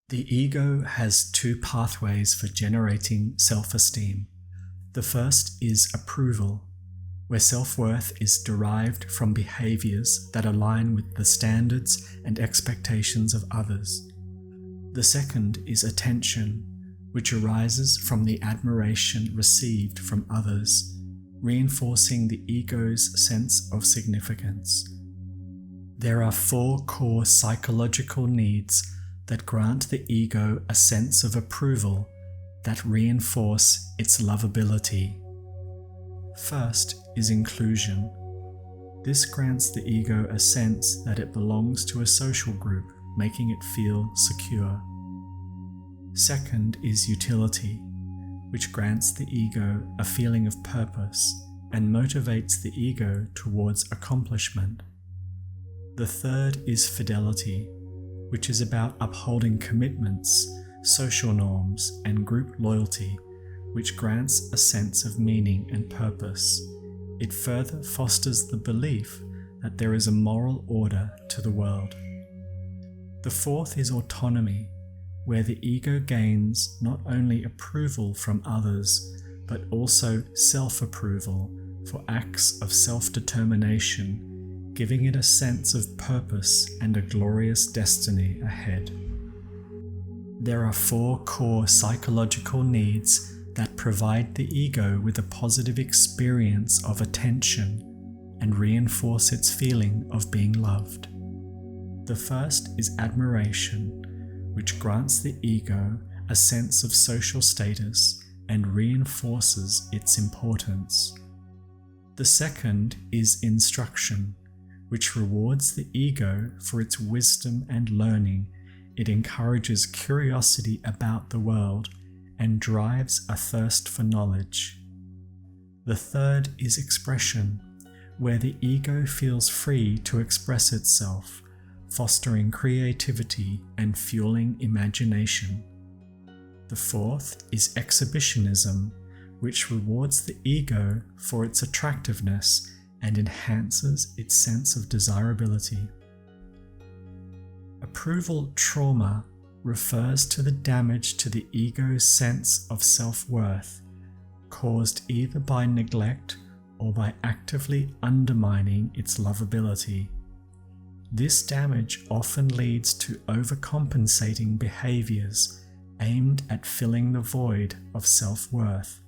The ego has two pathways for generating self-esteem. The first is approval, where self-worth is derived from behaviors that align with the standards and expectations of others. The second is attention, which arises from the admiration received from others, reinforcing the ego's sense of significance. There are 4 core psychological needs that grant the ego a sense of approval that reinforce its lovability. First is inclusion. This grants the ego a sense that it belongs to a social group, making it feel secure. Second is utility, which grants the ego a feeling of purpose and motivates the ego towards accomplishment. The third is fidelity, which is about upholding commitments, social norms, and group loyalty, which grants a sense of meaning and purpose. It further fosters the belief that there is a moral order to the world. The fourth is autonomy, where the ego gains not only approval from others, but also self-approval for acts of self-determination, giving it a sense of purpose and a glorious destiny ahead. There are 4 core psychological needs that provide the ego with a positive experience of attention and reinforce its feeling of being loved. The first is admiration, which grants the ego a sense of social status and reinforces its importance. The second is instruction, which rewards the ego for its wisdom and learning. It encourages curiosity about the world and drives a thirst for knowledge. The third is expression, where the ego feels free to express itself, fostering creativity and fueling imagination. The fourth is exhibitionism, which rewards the ego for its attractiveness and enhances its sense of desirability. Approval trauma refers to the damage to the ego's sense of self-worth, caused either by neglect or by actively undermining its lovability. This damage often leads to overcompensating behaviors aimed at filling the void of self-worth.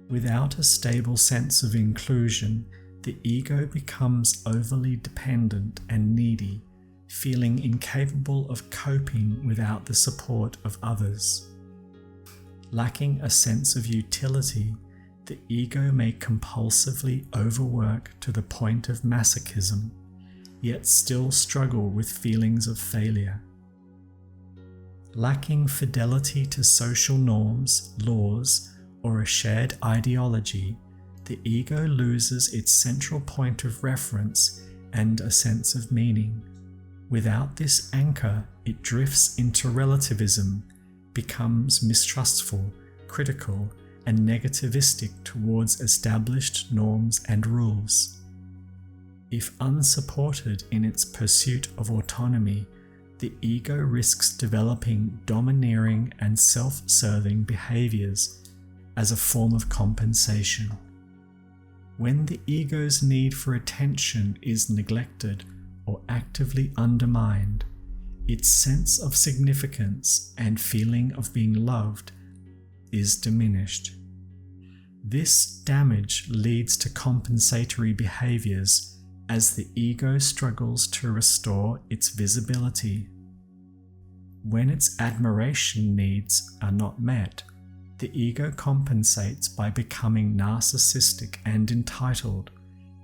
Without a stable sense of inclusion, the ego becomes overly dependent and needy, feeling incapable of coping without the support of others. Lacking a sense of utility, the ego may compulsively overwork to the point of masochism, yet still struggle with feelings of failure. Lacking fidelity to social norms, laws, or a shared ideology, the ego loses its central point of reference and a sense of meaning. Without this anchor, it drifts into relativism, becomes mistrustful, critical, and negativistic towards established norms and rules. If unsupported in its pursuit of autonomy, the ego risks developing domineering and self-serving behaviors as a form of compensation. When the ego's need for attention is neglected or actively undermined, its sense of significance and feeling of being loved is diminished. This damage leads to compensatory behaviors as the ego struggles to restore its visibility. When its admiration needs are not met, the ego compensates by becoming narcissistic and entitled,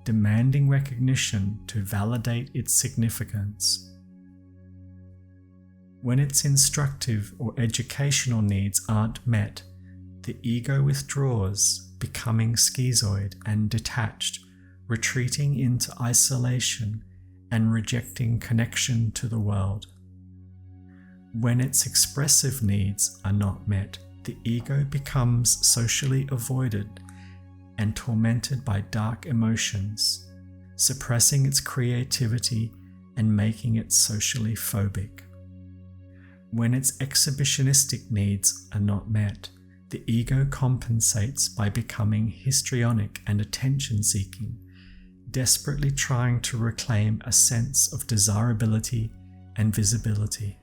demanding recognition to validate its significance. When its instructive or educational needs aren't met, the ego withdraws, becoming schizoid and detached, retreating into isolation and rejecting connection to the world. When its expressive needs are not met, the ego becomes socially avoided and tormented by dark emotions, suppressing its creativity and making it socially phobic. When its exhibitionistic needs are not met, the ego compensates by becoming histrionic and attention-seeking, desperately trying to reclaim a sense of desirability and visibility.